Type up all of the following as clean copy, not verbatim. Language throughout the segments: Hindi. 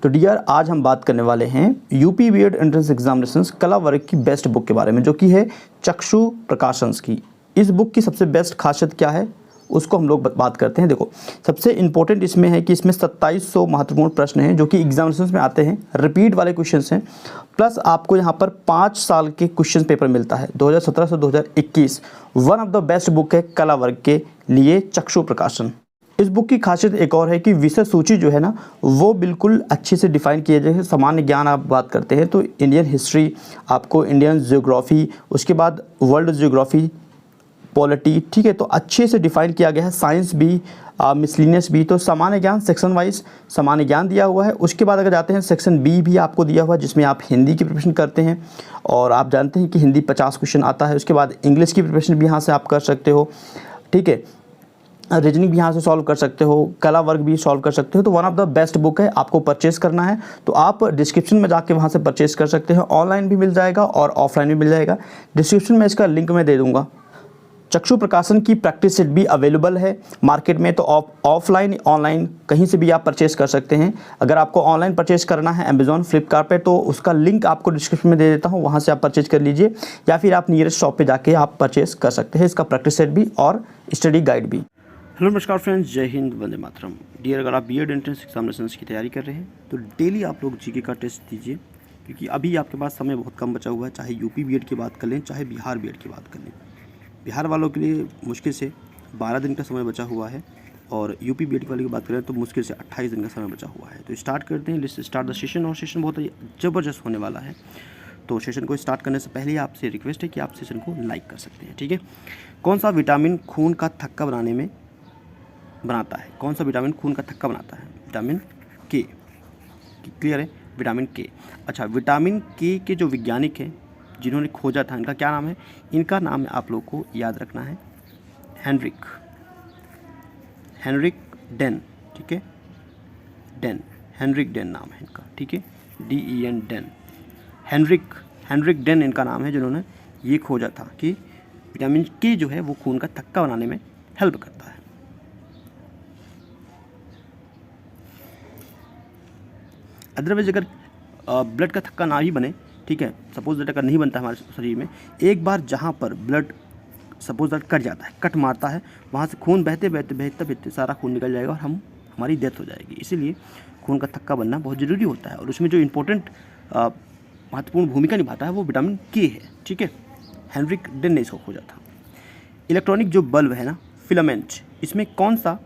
तो डियर, आज हम बात करने वाले हैं यूपी बीएड एंट्रेंस एग्जामिनेशंस कला वर्ग की बेस्ट बुक के बारे में, जो कि है चक्षु प्रकाशंस की। इस बुक की सबसे बेस्ट खासियत क्या है उसको हम लोग बात करते हैं। देखो, सबसे इंपॉर्टेंट इसमें है कि इसमें 2700 महत्वपूर्ण प्रश्न हैं जो कि एग्जामिनेशंस में आते हैं, रिपीट वाले क्वेश्चंस हैं। प्लस आपको यहाँ पर 5 साल के क्वेश्चन पेपर मिलता है 2017 से 2021। One of the best book है कला वर्ग के लिए चक्षु प्रकाशन। इस बुक की खासियत एक और है कि विषय सूची जो है ना, वो बिल्कुल अच्छे से डिफाइन किए जाए। सामान्य ज्ञान आप बात करते हैं तो इंडियन हिस्ट्री, आपको इंडियन ज्योग्राफी, उसके बाद वर्ल्ड ज्योग्राफी, पॉलिटी, ठीक है, तो अच्छे से डिफाइन किया गया है। साइंस भी, मिसलिनियस भी, तो सामान्य ज्ञान सेक्शन वाइज सामान्य ज्ञान दिया हुआ है। उसके बाद अगर जाते हैं सेक्शन बी भी आपको दिया हुआ है, जिसमें आप हिंदी की प्रिपरेशन करते हैं और आप जानते हैं कि हिंदी 50 क्वेश्चन आता है। उसके बाद इंग्लिश की प्रिपरेशन भी यहाँ से आप कर सकते हो, ठीक है, रीजनिंग भी यहाँ से सॉल्व कर सकते हो, कला वर्ग भी सॉल्व कर सकते हो। तो one of the best book है। आपको परचेस करना है तो आप डिस्क्रिप्शन में जाके वहाँ से परचेस कर सकते हैं। ऑनलाइन भी मिल जाएगा और ऑफलाइन भी मिल जाएगा। डिस्क्रिप्शन में इसका लिंक मैं दे दूँगा। चक्षु प्रकाशन की प्रैक्टिस सेट भी अवेलेबल है मार्केट में, तो ऑफलाइन ऑनलाइन कहीं से भी आप परचेस कर सकते हैं। अगर आपको ऑनलाइन परचेस करना है अमेज़ॉन, फ्लिपकार्ट पे, तो उसका लिंक आपको डिस्क्रिप्शन में दे देता हूँ, वहाँ से आप परचेस कर लीजिए, या फिर आप नियरेस्ट शॉप पे जाके आप परचेस कर सकते हैं इसका प्रैक्टिस सेट भी और स्टडी गाइड भी। हेलो नमस्कार फ्रेंड्स, जय हिंद, वंदे मातरम। डियर, अगर आप बीएड एंट्रेंस एग्जामिनेशंस की तैयारी कर रहे हैं तो डेली आप लोग जीके का टेस्ट दीजिए, क्योंकि अभी आपके पास समय बहुत कम बचा हुआ है। चाहे यूपी बीएड की बात कर लें, चाहे बिहार बीएड की बात कर लें। बिहार वालों के लिए मुश्किल से 12 दिन का समय बचा हुआ है और यूपी बीएड वाले की बात करें तो मुश्किल से 28 दिन का समय बचा हुआ है। तो स्टार्ट करते हैं, लेट्स स्टार्ट द सेशन। और सेशन बहुत ज़बरदस्त होने वाला है। तो सेशन को स्टार्ट करने से पहले आपसे रिक्वेस्ट है कि आप सेशन को लाइक कर सकते हैं, ठीक है। कौन सा विटामिन खून का थक्का बनाता है? कौन सा विटामिन खून का थक्का बनाता है? विटामिन के। क्लियर है? विटामिन के। अच्छा, विटामिन के जो वैज्ञानिक हैं जिन्होंने खोजा था, इनका क्या नाम है? इनका नाम आप लोग को याद रखना है, हेनरिक डेन, ठीक है, हेनरिक डेन नाम है इनका, ठीक है, DEN डेन। हेनरिक डेन इनका नाम है, जिन्होंने ये खोजा था कि विटामिन के जो है वो खून का थक्का बनाने में हेल्प करता है। अदरवाइज अगर ब्लड का थक्का ना ही बने, ठीक है, सपोज दैट अगर नहीं बनता हमारे शरीर में, एक बार जहाँ पर ब्लड सपोज दैट कट जाता है, कट मारता है, वहाँ से खून बहते सारा खून निकल जाएगा और हमारी डेथ हो जाएगी। इसीलिए खून का थक्का बनना बहुत ज़रूरी होता है और उसमें जो इम्पोर्टेंट महत्वपूर्ण भूमिका निभाता है वो विटामिन के है, ठीक है। हेनरिक डेन ने इसको खोजा था। इलेक्ट्रॉनिक जो बल्ब है ना, फिलामेंट, इसमें कौन सा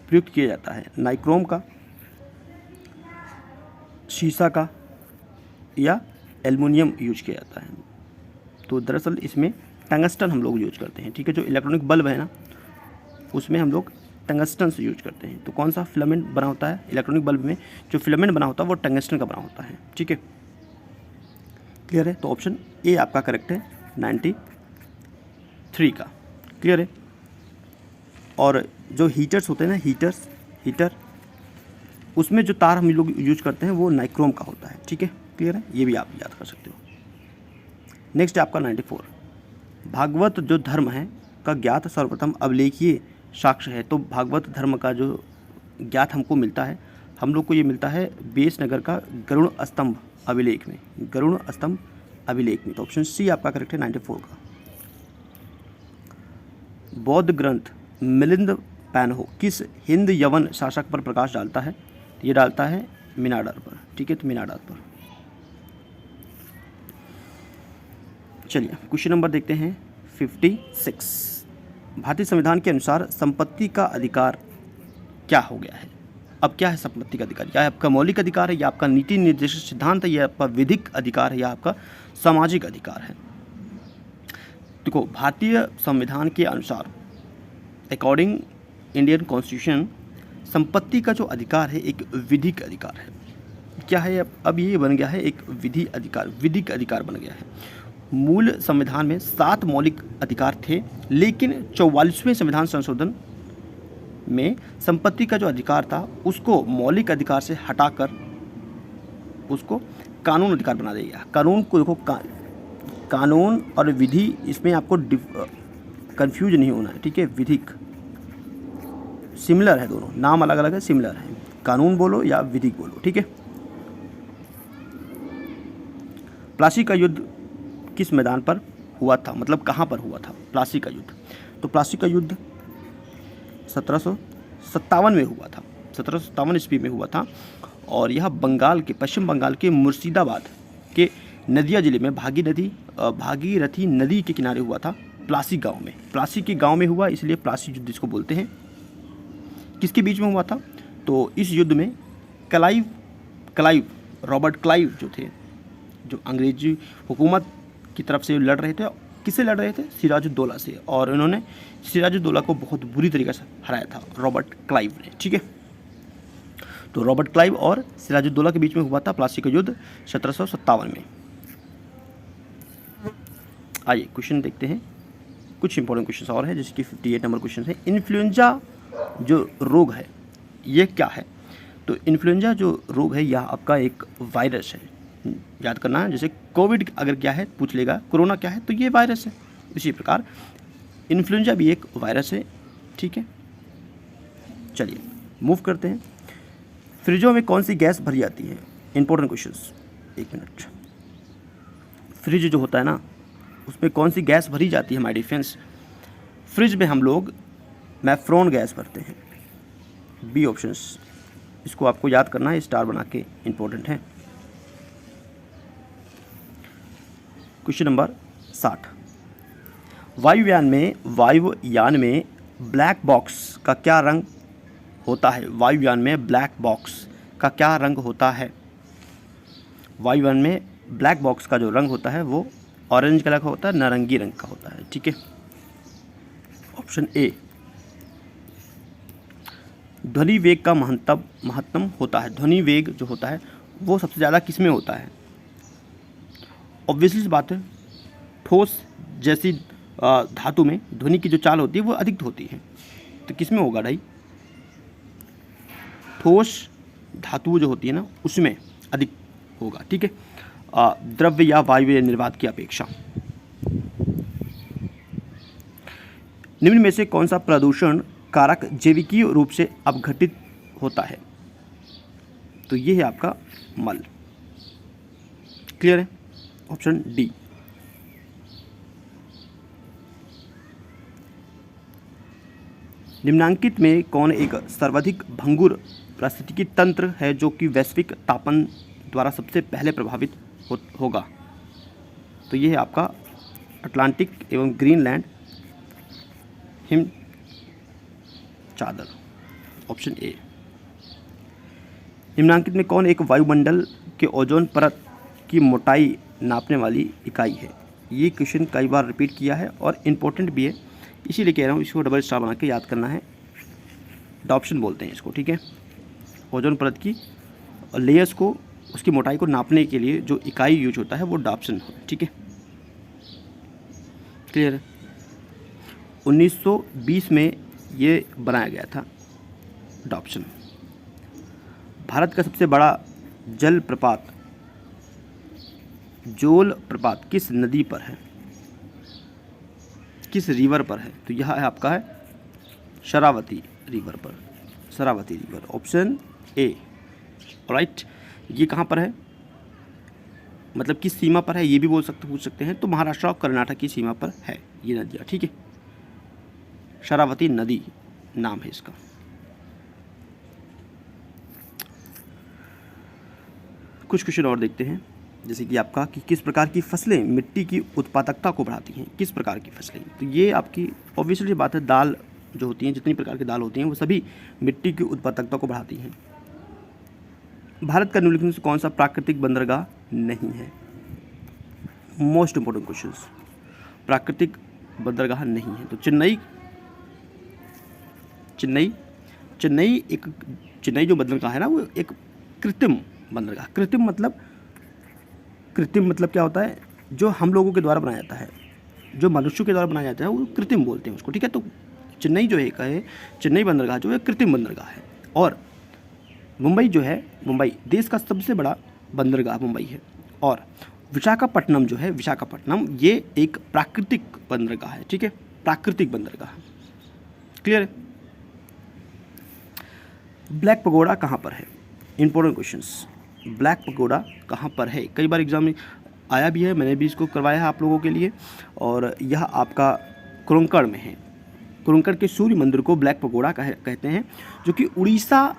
प्रयुक्त किया जाता है? नाइक्रोम का, शीशा का, या एल्युमिनियम यूज किया जाता है? तो दरअसल इसमें टंगस्टन हम लोग यूज करते हैं, ठीक है। जो इलेक्ट्रॉनिक बल्ब है ना, उसमें हम लोग टंगस्टन से यूज करते हैं। तो कौन सा फिलामेंट बना होता है इलेक्ट्रॉनिक बल्ब में? जो फिलामेंट बना होता है वो टंगस्टन का बना होता है, ठीक है। क्लियर है? तो ऑप्शन ए आपका करेक्ट है, 93 का। क्लियर है? और जो हीटर्स होते हैं ना, हीटर, उसमें जो तार हम लोग यूज करते हैं वो नाइक्रोम का होता है, ठीक है। क्लियर है? ये भी आप याद कर सकते हो। नेक्स्ट है आपका 94, भागवत जो धर्म है का ज्ञात सर्वप्रथम अभिलेखीय साक्ष्य है। तो भागवत धर्म का जो ज्ञात हमको मिलता है, हम लोग को ये मिलता है बेसनगर का गरुड़ स्तंभ अभिलेख में, तो ऑप्शन सी आपका करेक्ट है, 94 का। बौद्ध ग्रंथ मिलिंद पैनहो किस हिंद यवन शासक पर प्रकाश डालता है? ये डालता है मिनाडार पर, ठीक है, तो मिनाडार पर। चलिए क्वेश्चन नंबर देखते हैं 56। भारतीय संविधान के अनुसार संपत्ति का अधिकार क्या हो गया है? अब क्या है संपत्ति का अधिकार? या आपका मौलिक अधिकार है, या आपका नीति निर्देशित सिद्धांत है, या आपका विधिक अधिकार है, या आपका सामाजिक अधिकार है? देखो, भारतीय संविधान के अनुसार अकॉर्डिंग इंडियन कॉन्स्टिट्यूशन, संपत्ति का जो अधिकार है एक विधिक अधिकार है। क्या है? अब ये बन गया है एक विधिक अधिकार बन गया है। मूल संविधान में 7 मौलिक अधिकार थे, लेकिन 44वें संविधान संशोधन में संपत्ति का जो अधिकार था उसको मौलिक अधिकार से हटाकर उसको कानून अधिकार बना दिया गया। कानून को देखो, कानून और विधि, इसमें आपको कंफ्यूज नहीं होना है, ठीक है। विधिक सिमिलर है, दोनों नाम अलग अलग है, सिमिलर है। कानून बोलो या विधि बोलो, ठीक है। प्लासी का युद्ध किस मैदान पर हुआ था, मतलब कहाँ पर हुआ था प्लासी का युद्ध? तो प्लासी का युद्ध 1757 में हुआ था, 1757 ईस्वी में हुआ था। और यह बंगाल के, पश्चिम बंगाल के मुर्शिदाबाद के नदिया जिले में भागीरथी नदी के किनारे हुआ था, प्लासी गांव में। प्लासी के गांव में हुआ, इसलिए प्लासी युद्ध इसको बोलते हैं। किसके बीच में हुआ था? तो इस युद्ध में रॉबर्ट क्लाइव जो थे, जो अंग्रेजी हुकूमत की तरफ से लड़ रहे थे, किससे लड़ रहे थे? सिराजुद्दौला से। और इन्होंने सिराजुद्दौला को बहुत बुरी तरीके से हराया था रॉबर्ट क्लाइव ने, ठीक है। तो रॉबर्ट क्लाइव और सिराजुद्दौला के बीच में हुआ था प्लासी का युद्ध 1757 में। आइए क्वेश्चन देखते हैं, कुछ इंपॉर्टेंट क्वेश्चन और है, जैसे कि 58 नंबर क्वेश्चन है। इन्फ्लुएंजा जो रोग है ये क्या है? तो इन्फ्लुएंजा जो रोग है यह आपका एक वायरस है, याद करना है। जैसे कोविड अगर क्या है पूछ लेगा, कोरोना क्या है, तो ये वायरस है। इसी प्रकार इन्फ्लुएंजा भी एक वायरस है, ठीक है। चलिए मूव करते हैं। फ्रिजों में कौन सी गैस भरी जाती है? इंपॉर्टेंट क्वेश्चंस, एक मिनट। फ्रिज जो होता है ना, उसमें कौन सी गैस भरी जाती है माय डिफेंस? फ्रिज में हम लोग मैफ्रॉन गैस भरते हैं, बी ऑप्शंस। इसको आपको याद करना है, स्टार बना के, इंपॉर्टेंट है। Question number 60। वायुयान में ब्लैक बॉक्स का क्या रंग होता है? वायुयान में ब्लैक बॉक्स का क्या रंग होता है? वायुयान में ब्लैक बॉक्स का जो रंग होता है वो ऑरेंज कलर का होता है, नारंगी रंग का होता है, ठीक है। Option A. ध्वनि वेग का महत्तम होता है। ध्वनि वेग जो होता है वो सबसे ज़्यादा किस में होता है? ऑब्वियसली सी बात है, ठोस जैसी धातु में ध्वनि की जो चाल होती है वो अधिक होती है, तो किस में होगा भाई? ठोस धातु जो होती है ना उसमें अधिक होगा, ठीक है, द्रव्य या वायु या निर्वात की अपेक्षा। निम्न में से कौन सा प्रदूषण कारक जैविकीय रूप से अपघटित होता है? तो ये है आपका मल। क्लियर है? Option D. निम्नांकित में कौन एक सर्वाधिक भंगुर पारिस्थितिकी तंत्र है जो कि वैश्विक तापन द्वारा सबसे पहले प्रभावित होगा? तो ये है आपका अटलांटिक एवं ग्रीनलैंड हिम चादर, ऑप्शन ए। निम्नांकित में कौन एक वायुमंडल के ओजोन परत की मोटाई नापने वाली इकाई है? ये क्वेश्चन कई बार रिपीट किया है और इम्पोर्टेंट भी है, इसीलिए कह रहा हूँ इसको डबल स्टार बना के याद करना है। डॉप्शन बोलते हैं इसको, ठीक है। ओजोन परत की लेयर्स को, उसकी मोटाई को नापने के लिए जो इकाई यूज होता है वो डॉप्शन है, ठीक है। क्लियर है? 1920 में ये बनाया गया था डॉप्शन। भारत का सबसे बड़ा जल प्रपात जोल प्रपात किस नदी पर है, किस रिवर पर है? तो यह है आपका है शरावती रिवर पर, Sharavati river, option A. Right, ये कहाँ पर है, मतलब किस सीमा पर है ये भी पूछ सकते हैं। तो महाराष्ट्र और कर्नाटक की सीमा पर है ये नदियाँ, ठीक है। शरावती नदी नाम है इसका। कुछ क्वेश्चन और देखते हैं, जैसे कि आपका कि किस प्रकार की फसलें मिट्टी की उत्पादकता को बढ़ाती हैं? किस प्रकार की फसलें? तो ये आपकी ऑब्वियसली बात है, दाल जो होती हैं, जितनी प्रकार की दाल होती हैं वो सभी मिट्टी की उत्पादकता को बढ़ाती हैं। भारत का निम्नलिखित में से कौन सा प्राकृतिक बंदरगाह नहीं है? Most important questions. प्राकृतिक बंदरगाह नहीं है तो चेन्नई जो बंदरगाह है ना वो एक कृत्रिम बंदरगाह। कृत्रिम मतलब क्या होता है? जो हम लोगों के द्वारा बनाया जाता है, जो मनुष्यों के द्वारा बनाया जाता है वो कृत्रिम बोलते हैं उसको, ठीक है। तो चेन्नई जो एक है, चेन्नई बंदरगाह जो है कृत्रिम बंदरगाह है। और मुंबई जो है, मुंबई देश का सबसे बड़ा बंदरगाह मुंबई है। और विशाखापट्टनम जो है, विशाखापट्टनम ये एक प्राकृतिक बंदरगाह है, ठीक है, प्राकृतिक बंदरगाह। क्लियर है? ब्लैक पगोड़ा कहाँ पर है? Important questions. ब्लैक पगोड़ा कहाँ पर है? कई बार एग्जाम में आया भी है, मैंने भी इसको करवाया है आप लोगों के लिए। और यह आपका कुरुंकड़ में है। कुरुंकड़ के सूर्य मंदिर को ब्लैक पगोड़ा कहते हैं, जो कि उड़ीसा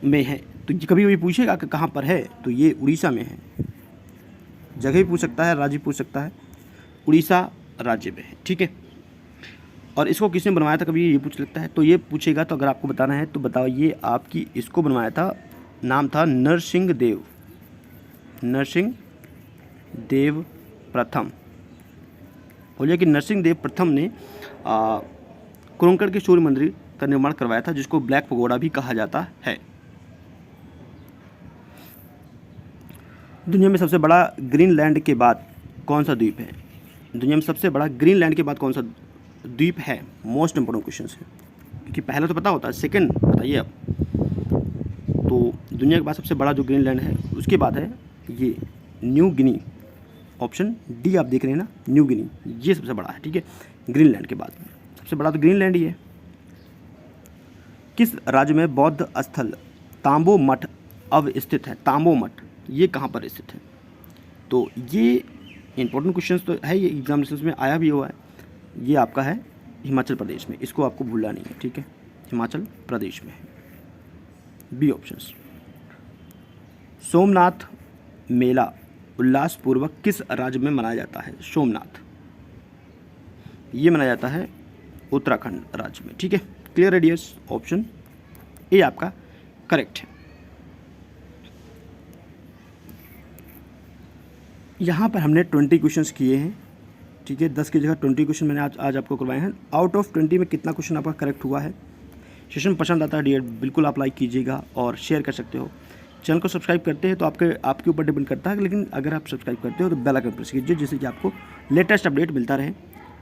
में है। तो कभी कभी पूछेगा कि कहाँ पर है, तो ये उड़ीसा में है। जगह भी पूछ सकता है, राज्य पूछ सकता है, उड़ीसा राज्य में है, ठीक है। और इसको किसने बनवाया था, कभी ये पूछ सकता है, तो ये पूछेगा। तो अगर आपको बताना है तो बताओ, ये आपकी इसको बनवाया था, नाम था नरसिंह देव, नरसिंह देव प्रथम। बोलिए कि नरसिंह देव प्रथम ने कुरुंकड़ के सूर्य मंदिर का निर्माण करवाया था, जिसको ब्लैक पगोड़ा भी कहा जाता है। दुनिया में सबसे बड़ा ग्रीनलैंड के बाद कौन सा द्वीप है? दुनिया में सबसे बड़ा ग्रीनलैंड के बाद कौन सा द्वीप है? मोस्ट इंपोर्टेंट क्वेश्चन है, क्योंकि पहला तो पता होता है, सेकंड बताइए अब। तो दुनिया के बाद सबसे बड़ा जो ग्रीनलैंड है, उसके बाद है ये न्यू गिनी। ऑप्शन डी आप देख रहे हैं ना, न्यू गिनी, ये सबसे बड़ा है, ठीक है। ग्रीनलैंड के बाद सबसे बड़ा तो ग्रीनलैंड ही है। किस राज्य में बौद्ध स्थल तांबो मठ अवस्थित है? तांबो मठ ये कहाँ पर स्थित है? तो ये इंपॉर्टेंट क्वेश्चन तो है, ये एग्जामिनेशन में आया भी हुआ है। ये आपका है हिमाचल प्रदेश में, इसको आपको भूलना नहीं है, ठीक है। हिमाचल प्रदेश में है। B options. सोमनाथ मेला उल्लासपूर्वक किस राज्य में मनाया जाता है? सोमनाथ ये मनाया जाता है उत्तराखंड राज्य में, ठीक है। क्लियर रेडियस, ऑप्शन ए आपका करेक्ट है। यहाँ पर हमने 20 क्वेश्चंस किए हैं, ठीक है। 10 की जगह 20 क्वेश्चन मैंने आज आपको करवाए हैं। आउट ऑफ 20 में कितना क्वेश्चन आपका करेक्ट हुआ है? सेशन पसंद आता है डियर, बिल्कुल आप लाइक कीजिएगा और शेयर कर सकते हो। चैनल को सब्सक्राइब करते हैं तो आपके ऊपर डिपेंड करता है, लेकिन अगर आप सब्सक्राइब करते हो तो बेल आइकन प्रेस कीजिए, जिससे कि आपको लेटेस्ट अपडेट मिलता रहे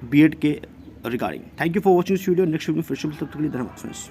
बीएड के regarding. Thank you for watching this video. Next video फिर से मिलते हैं, तब तक के लिए धन्यवाद फ्रेंड्स।